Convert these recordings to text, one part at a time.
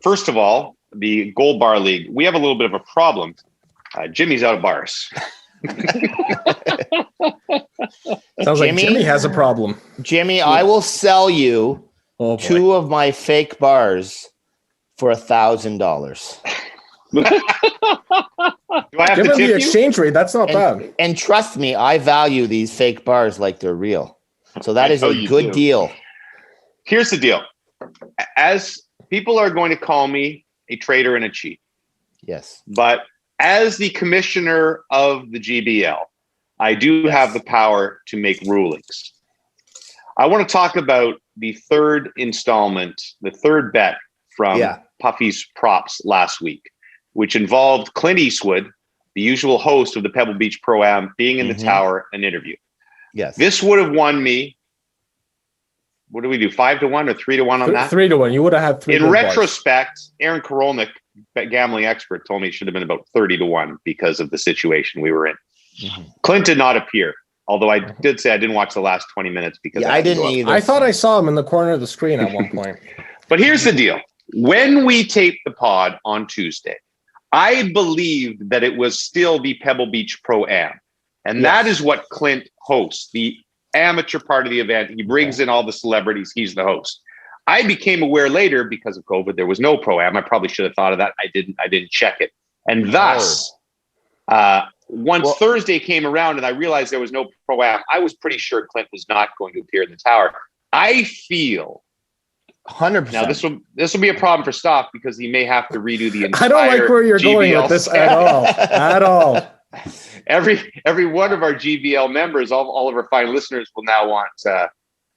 First of all, the Gold Bar League, we have a little bit of a problem. Jimmy's out of bars. Sounds like Jimmy has a problem. Jimmy, I will sell you 2 of my fake bars for $1,000. Do I have Give to him the tip you? exchange rate. That's not bad. And trust me, I value these fake bars like they're real. So that is a good deal. Here's the deal. As people are going to call me a traitor and a cheat. Yes. But as the commissioner of the GBL, I do have the power to make rulings. I want to talk about the third installment, the third bet from Puffy's props last week, which involved Clint Eastwood, the usual host of the Pebble Beach Pro-Am, being in the tower, an interview. Yes. This would have won me. What do we do? 5-1 or 3-1 on that? 3-1. You would have had 3. In retrospect, Aaron Korolnik, gambling expert, told me it should have been about 30-1 because of the situation we were in. Clint did not appear, although I did say I didn't watch the last 20 minutes because I didn't either. I thought I saw him in the corner of the screen at one point. But here's the deal. When we taped the pod on Tuesday, I believed that it was still the Pebble Beach Pro-Am. And that is what Clint hosts, the amateur part of the event. He brings in all the celebrities. He's the host. I became aware later because of COVID, there was no Pro-Am. I probably should have thought of that. I didn't check it. And thus, once Thursday came around and I realized there was no Pro-Am, I was pretty sure Clint was not going to appear in the tower. I feel 100%. Now this will be a problem for Stoff because he may have to redo the entire I don't like where you're GBL going with this at all. At all. Every one of our GBL members, all of our fine listeners will now want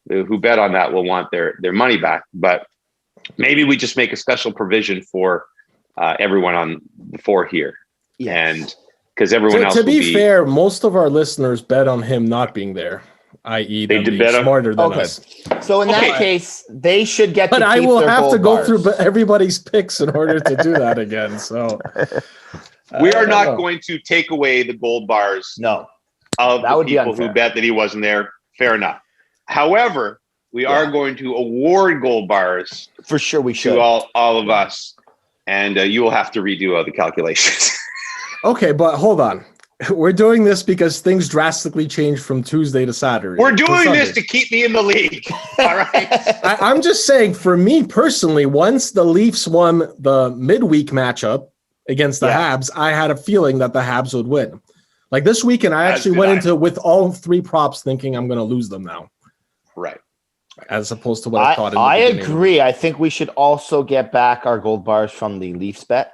who bet on that will want their money back. But maybe we just make a special provision for everyone on the 4 here. And because everyone else to be fair, most of our listeners bet on him not being there, i.e. they did bet smarter than us. So in that case, they should get. But to I keep will their have to go bars. through everybody's picks in order to do that again. So we are not going to take away the gold bars. No, of the people who bet that he wasn't there. Fair enough. However, we are going to award gold bars for sure. We should to all of us, and you will have to redo the calculations. Okay, but hold on. We're doing this because things drastically changed from Tuesday to Saturday. We're doing this to keep me in the league. All right. I'm just saying, for me personally, once the Leafs won the midweek matchup against the Habs, I had a feeling that the Habs would win. Like this weekend, I actually went into with all 3 props thinking I'm going to lose them now. Right. As opposed to what I thought. In the I beginning. agree. I think we should also get back our gold bars from the Leafs bet.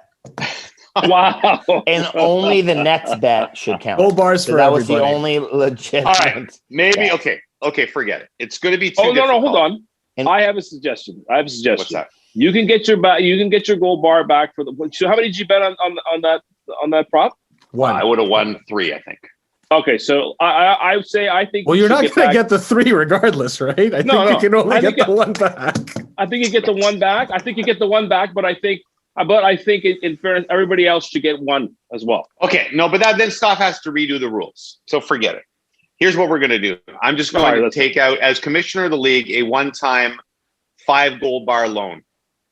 Wow. And only the Nets bet should count. Gold bars for that everybody. was the only legit. All right. Maybe. Okay. Forget it. It's going to be too difficult. No. Hold on. And I have a suggestion. What's that? You can get your gold bar back for the. So how many did you bet on that prop? 1. I would have won 3, I think. Okay, so I would say I think. Well, you're not going to get the 3 regardless, right? I think you can only get the 1 back. I think you get the 1 back. I think you get the 1 back, but I think in fairness, everybody else should get 1 as well. Okay, no, but then Stoff has to redo the rules. So forget it. Here's what we're going to do. I'm just going to take out, as commissioner of the league, a one-time 5 gold bar loan.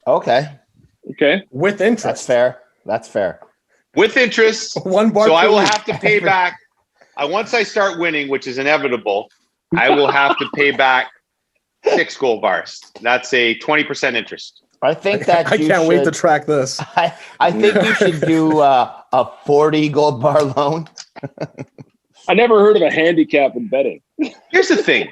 Okay. With interest. That's fair. With interest. 1 bar. So I will have to pay back. Once I start winning, which is inevitable, I will have to pay back 6 gold bars. That's a 20% interest. I think that I can't wait to track this. I think you should do a 40 gold bar loan. I never heard of a handicap in betting. Here's the thing.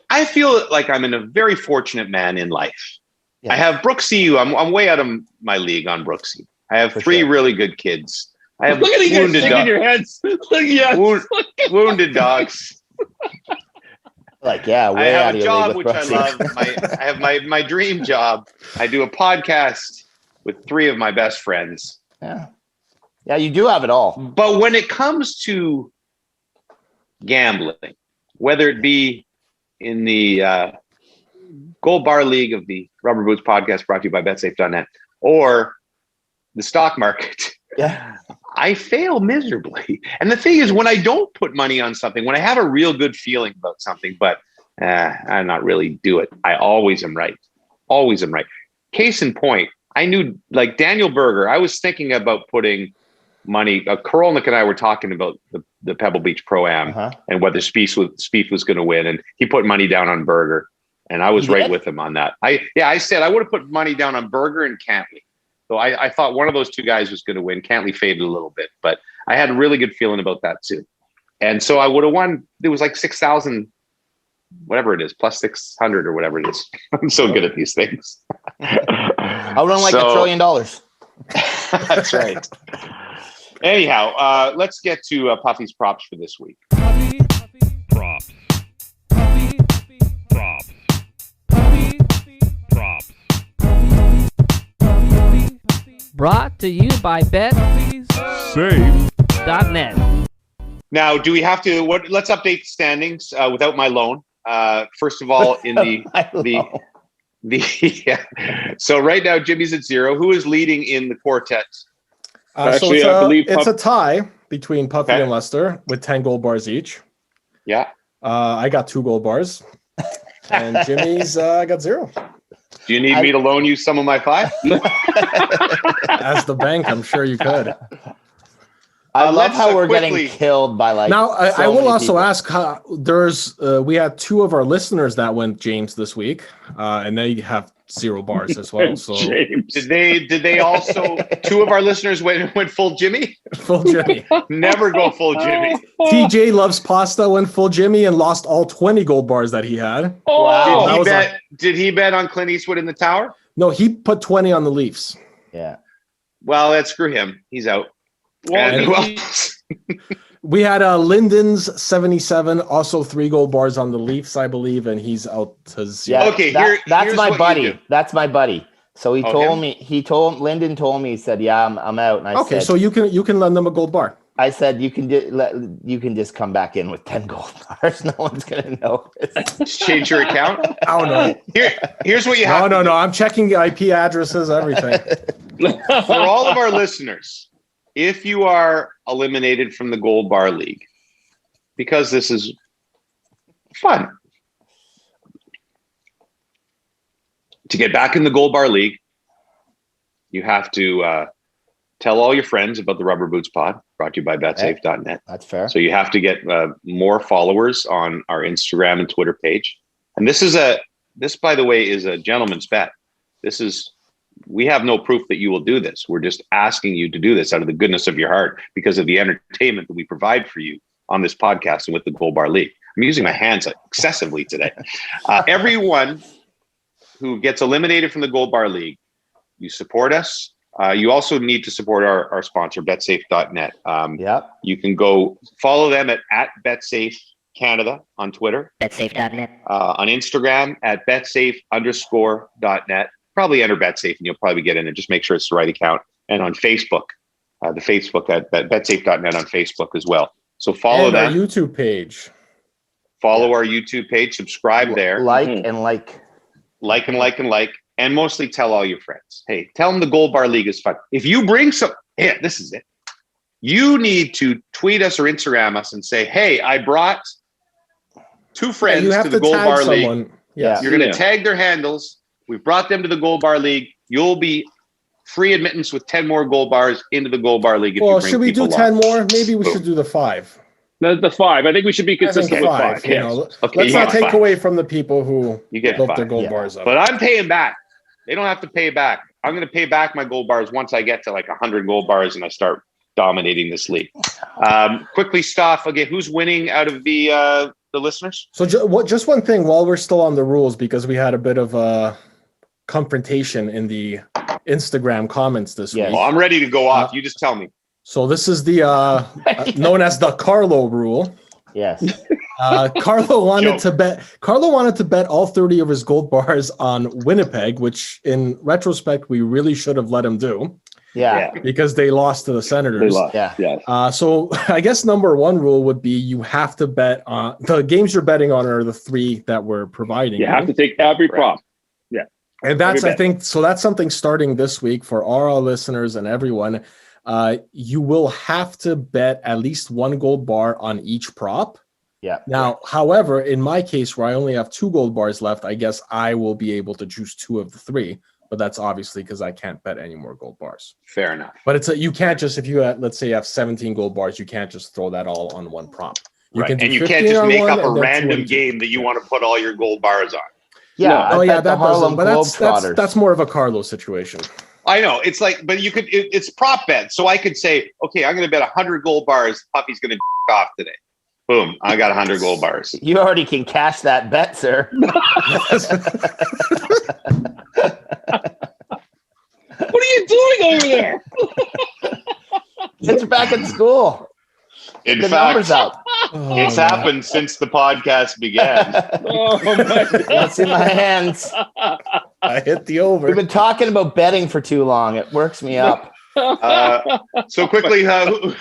I feel like I'm in a very fortunate man in life. Yeah. I have Brooksy. I'm way out of my league on Brooksy. I have 3 really good kids. I have look at you guys shaking your heads. Wounded dogs. Like, yeah, I have a job which I love. I have my dream job. I do a podcast with 3 of my best friends. Yeah, you do have it all. But when it comes to gambling, whether it be in the Gold Bar League of the Rubber Boots podcast brought to you by BetSafe.net or the stock market, I fail miserably. And the thing is, when I don't put money on something, when I have a real good feeling about something, but I not really do it, I always am right. Always am right. case in point, I knew like Daniel Berger. I was thinking about putting money. Korolnik and I were talking about the Pebble Beach Pro-Am and whether Spieth was going to win, and he put money down on Berger, and I was right with him on that. I said I would have put money down on Berger and Cantley. So I thought one of those two guys was going to win. Cantley faded a little bit, but I had a really good feeling about that too. And so I would have won. It was like 6,000, whatever it is, plus 600 or whatever it is. I'm so good at these things. I would have like $1 trillion. That's right. Anyhow, let's get to Puffy's props for this week. Puffy props. Puffy props. Puffy props. Brought to you by BetSafe.net. Now, do we have to? Let's update the standings without my loan. First of all, in so right now Jimmy's at 0. Who is leading in the quartet? Actually, so I believe it's a tie between Puffy and Lester with 10 gold bars each. Yeah. I got 2 gold bars, and Jimmy's got 0. Do you need me to loan you some of my 5? As the bank, I'm sure you could. I love how we're quickly getting killed by like. Now, I will also people. ask. We had 2 of our listeners that went James this week, and they have 0 bars as well. So James. Did they also? 2 of our listeners went full Jimmy. full Jimmy. Never go full Jimmy. TJ loves pasta, went full Jimmy and lost all 20 gold bars that he had. Wow. Did he bet on Clint Eastwood in the tower? No, he put 20 on the Leafs. Yeah. Well, let's screw him. He's out. And who else? We had Linden's 77, also 3 gold bars on the Leafs, I believe, and he's out to 0. Yeah. Okay, that's here's my what buddy. you do. That's my buddy. So Lyndon told me, he said, yeah, I'm out. And I Okay, said, so you can lend them a gold bar. I said, you can just come back in with 10 gold bars. No one's going to know. Just change your account. Oh no. Here's what you have. No. I'm checking the IP addresses, everything. For all of our listeners, if you are eliminated from the Gold Bar League, because this is fun, to get back in the Gold Bar League, you have to tell all your friends about the Rubber Boots Pod, brought to you by betsafe.net. That's fair. So you have to get more followers on our Instagram and Twitter page. And this, by the way, is a gentleman's bet. We have no proof that you will do this. We're just asking you to do this out of the goodness of your heart because of the entertainment that we provide for you on this podcast and with the Gold Bar League. I'm using my hands excessively today. Everyone who gets eliminated from the Gold Bar League, you support us. You also need to support our sponsor, betsafe.net. You can go follow them at betsafe Canada on Twitter. betsafe.net. On Instagram at betsafe_.net. Probably enter betsafe and you'll probably get in and just make sure it's the right account. And on Facebook, the Facebook at betsafe.net on Facebook as well. So follow and that. our YouTube page. Follow our YouTube page. Subscribe there. Like. And mostly tell all your friends. Hey, tell them the Gold Bar League is fun. If you bring this is it. You need to tweet us or Instagram us and say, hey, I brought 2 friends to the Gold Bar League. Yes. You're going to tag their handles. We brought them to the Gold Bar League. You'll be free admittance with 10 more gold bars into the Gold Bar League. Well, should we do 10 more? Maybe we should do the 5. The 5. I think we should be consistent with 5. You know, let's not take away from the people who built their gold bars up. But I'm paying back. They don't have to pay back. I'm going to pay back my gold bars once I get to like 100 gold bars and I start dominating this league. Quickly, Stoff. Okay, who's winning out of the listeners? So just one thing while we're still on the rules, because we had a bit of a confrontation in the Instagram comments this week. Well, I'm ready to go off. You just tell me. So this is the known as the Carlo rule. Yes. Carlo wanted to bet all 30 of his gold bars on Winnipeg, which in retrospect we really should have let him do. Yeah. Because they lost to the Senators. They lost. Yeah. Yes. So I guess number 1 rule would be you have to bet on the games you're betting on are the 3 that we're providing. You have to take every prop. Yeah. And that's, I think, so that's something starting this week for all our listeners and everyone. You will have to bet at least 1 gold bar on each prop. Yeah. Now, however, in my case where I only have 2 gold bars left, I guess I will be able to choose 2 of the 3. but that's obviously because I can't bet any more gold bars. Fair enough. But you can't just, if you let's say you have 17 gold bars, you can't just throw that all on one prop. You Right. can do And you can't 15 just on make one up a and then 2 random on 2. game that you want to put all your gold bars on. Yeah, No. I Oh yeah, bet the that Harlem doesn't. But Globetrotters. that's more of a Carlos situation. I know. It's like, but you could, it's prop bet. So I could say, okay, I'm going to bet 100 gold bars. Puffy's going to off today. Boom. I got 100 gold bars. You already can cash that bet, sir. What are you doing over there? It's back at school. In The fact, numbers out. it's happened since the podcast began. Oh my God. What's in my hands? I hit the over. We've been talking about betting for too long. It works me up. So quickly, Carlo,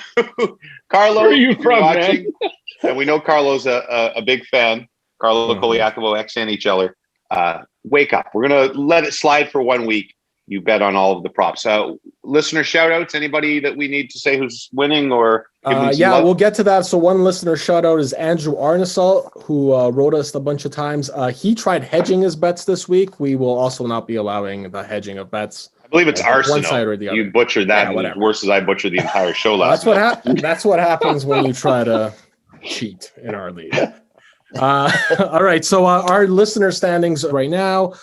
Where are you if you're from, watching, and we know Carlo's a big fan. Carlo Koliakovo, ex-NHLer. Wake up. We're going to let it slide for 1 week. You bet on all of the props. Listener shout outs, anybody that we need to say who's winning or give them some yeah, love? we'll get to that. So one listener shout out is Andrew Arnesal, who wrote us a bunch of times. He tried hedging his bets this week. We will also not be allowing the hedging of bets. I believe it's Arsenal. One side or the other. You butchered that Yeah, whatever. worse as I butchered the entire show last That's what night. That's what happens when you try to cheat in our league. All right, so our listener standings right now.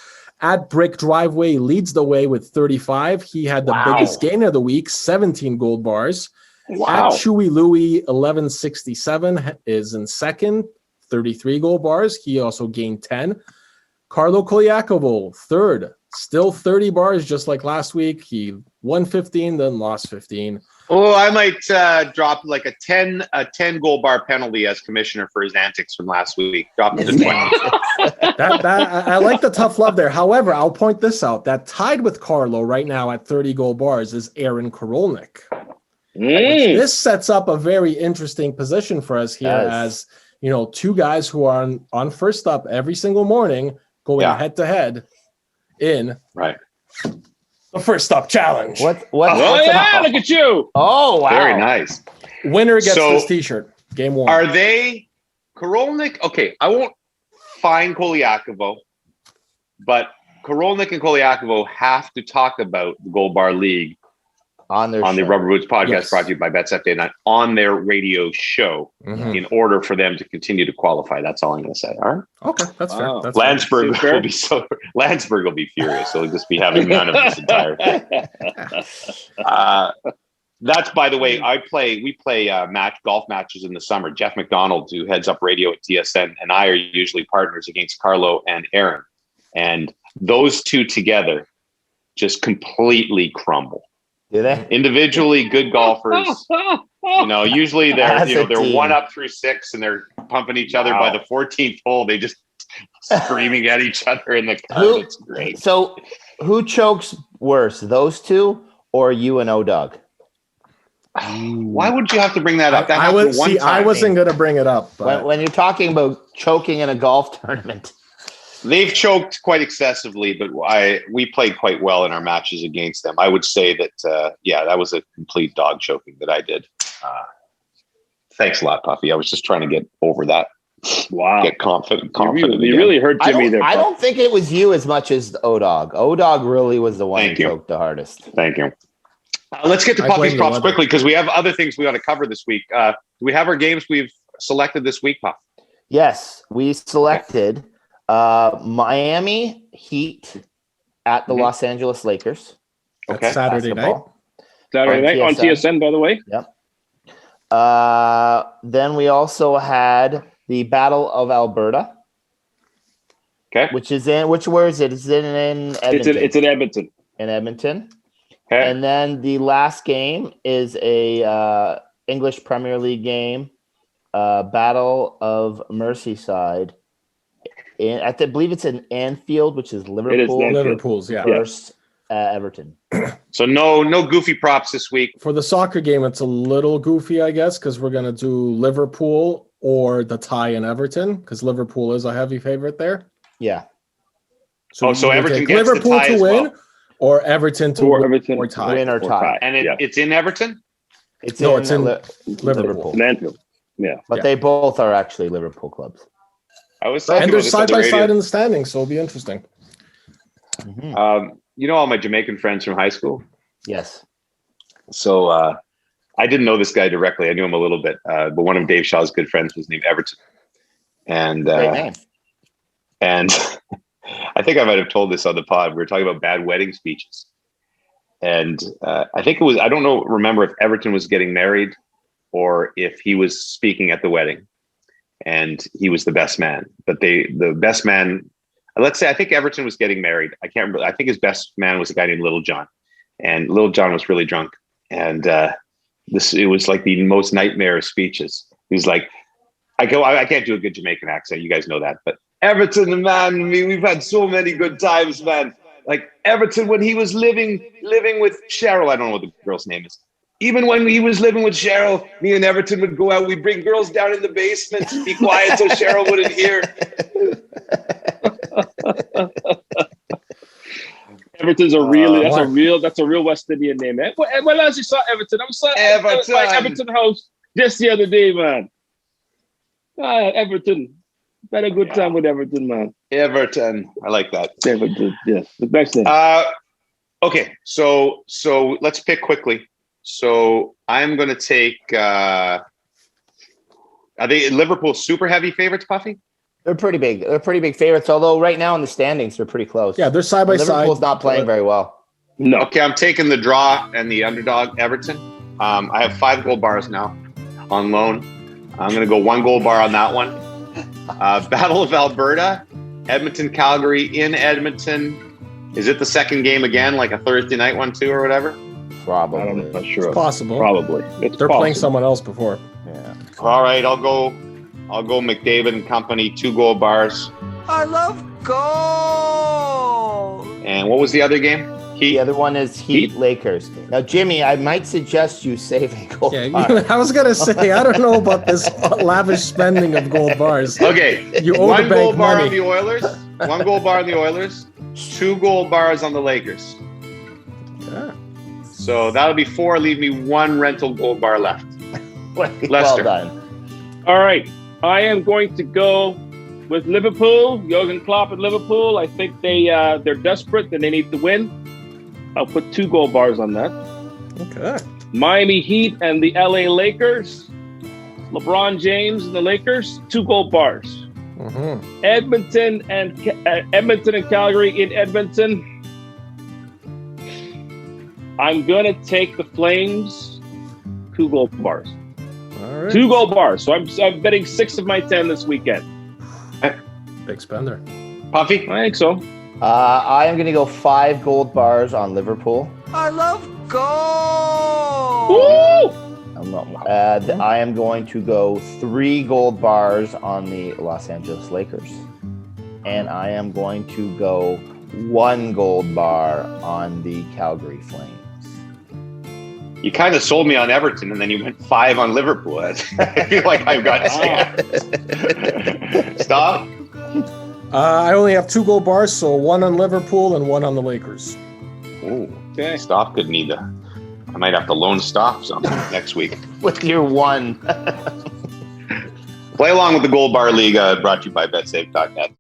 At Brick Driveway leads the way with 35. He had the biggest gain of the week, 17 gold bars. Wow. At Chewy Louie, 1167 is in second, 33 gold bars. He also gained 10. Carlo Koliakovo, third, still 30 bars, just like last week. He won 15, then lost 15. Oh, I might drop like a 10 gold bar penalty as commissioner for his antics from last week. Drop it to 20. I like the tough love there. However, I'll point this out. That tied with Carlo right now at 30 gold bars is Aaron Korolnik. This sets up a very interesting position for us here as, two guys who are on first up every single morning going head to head in the first up challenge. What's Look at you. Oh, wow. Very nice. Winner gets this t-shirt. Game 1. Are they Korolnik? Okay, I won't fine Koliakovo, but Korolnik and Koliakovo have to talk about the Gold Bar League on the Rubber Boots podcast brought to you by Bets Update Night on their radio show in order for them to continue to qualify. That's all I'm going to say. All right. Okay, that's fair. That's Landsberg will be Landsberg will be furious. He'll just be having none of this entire thing. That's, by the way, we play golf matches in the summer. Jeff McDonald, who heads up radio at TSN, and I are usually partners against Carlo and Aaron. And those two together just completely crumble. Do they? Individually good golfers. Usually they're 1 up through 6 and they're pumping each other. By the 14th hole, they just screaming at each other in the car. It's great. So who chokes worse, those two or you and O-Dog? Why would you have to bring that up? That I wasn't going to bring it up. But when you're talking about choking in a golf tournament. They've choked quite excessively, but we played quite well in our matches against them. I would say that, that was a complete dog choking that I did. Thanks a lot, Puffy. I was just trying to get over that. Wow. Get confident. You really hurt Jimmy there. I don't think it was you as much as O-Dog. O-Dog really was the one who choked the hardest. Thank you. Let's get to Puffy's props quickly because we have other things we got to cover this week. Do we have our games we've selected this week, Puff? Yes, we selected Miami Heat at the Los Angeles Lakers. Okay. Saturday night on TSN, by the way. Yep. Then we also had the Battle of Alberta. Okay. Where is it? Is it in Edmonton? It's in Edmonton. In Edmonton. Okay. And then the last game is a English Premier League game, Battle of Merseyside. I believe it's in Anfield, which is Liverpool. It is Liverpool's, versus Everton. So no goofy props this week. For the soccer game, it's a little goofy, I guess, because we're going to do Liverpool or the tie in Everton, because Liverpool is a heavy favorite there. Yeah. So Everton gets Liverpool the tie to as win, well. Or Everton to win or tie. Win or tie. And it's in Everton? It's in Liverpool. Anfield. Yeah. But they both are actually Liverpool clubs. I was and they're side by side in the standings, so it'll be interesting. all my Jamaican friends from high school. Yes. So I didn't know this guy directly. I knew him a little bit, but one of Dave Shaw's good friends was named Everton, and Great name. and I think I might have told this on the pod. We were talking about bad wedding speeches, and I think it was. I don't know. Remember if Everton was getting married or if he was speaking at the wedding, and he was the best man. But the best man. Let's say I think Everton was getting married. I can't remember. I think his best man was a guy named Little John, and Little John was really drunk. And it was like the most nightmare speeches. He was like, I can't do a good Jamaican accent. You guys know that, but Everton, man, we've had so many good times, man. Like Everton when he was living with Cheryl. I don't know what the girl's name is. Even when he was living with Cheryl, me and Everton would go out. We'd bring girls down in the basement to be quiet so Cheryl wouldn't hear. Everton's that's a real West Indian name, man. Well, as you saw Everton, I was at my Everton house just the other day, man. Everton, had a good time with Everton, man. Everton, I like that. Everton, yes, the best thing. Okay, so let's pick quickly. So I'm going to take. Are they Liverpool super heavy favorites, Puffy? They're pretty big. They're pretty big favorites. Although right now in the standings, they're pretty close. Yeah, they're side by side. Liverpool's not playing very well. No. Okay, I'm taking the draw and the underdog Everton. I have 5 goal bars now on loan. I'm going to go 1 goal bar on that one. Battle of Alberta, Edmonton, Calgary in Edmonton. Is it the second game again, like a Thursday night one too, or whatever? Probably. I'm not sure. It's possible. Probably. They're playing someone else before. Yeah. All right, I'll go McDavid and company, 2 goal bars. I love gold. And what was the other game? Heat. The other one is Heat Lakers. Now, Jimmy, I might suggest you save a gold bar. I was gonna say I don't know about this lavish spending of gold bars. Okay, You owe 1 the goal bank bar money. on the Oilers. 1 goal bar on the Oilers. 2 goal bars on the Lakers. Yeah. So that'll be 4. Leave me 1 rental gold bar left. Well Lester. done. All right, I am going to go with Liverpool. Jurgen Klopp at Liverpool. I think they're desperate and they need to win. I'll put 2 goal bars on that. Okay. Miami Heat and the LA Lakers. LeBron James and the Lakers. 2 goal bars. Mm-hmm. Edmonton and Calgary in Edmonton. I'm gonna take the Flames. 2 goal bars. All right. 2 goal bars. So I'm betting 6 of my 10 this weekend. Big spender. Puffy? I think so. I am going to go 5 gold bars on Liverpool. I love gold. Woo! I am going to go 3 gold bars on the Los Angeles Lakers. And I am going to go 1 gold bar on the Calgary Flames. You kind of sold me on Everton, and then you went 5 on Liverpool. I feel like I've got to stop. I only have 2 gold bars, so 1 on Liverpool and 1 on the Lakers. Ooh, okay. Stop could need I might have to loan Stop something next week. With your 1. Play along with the Gold Bar League, brought to you by BetSafe.net.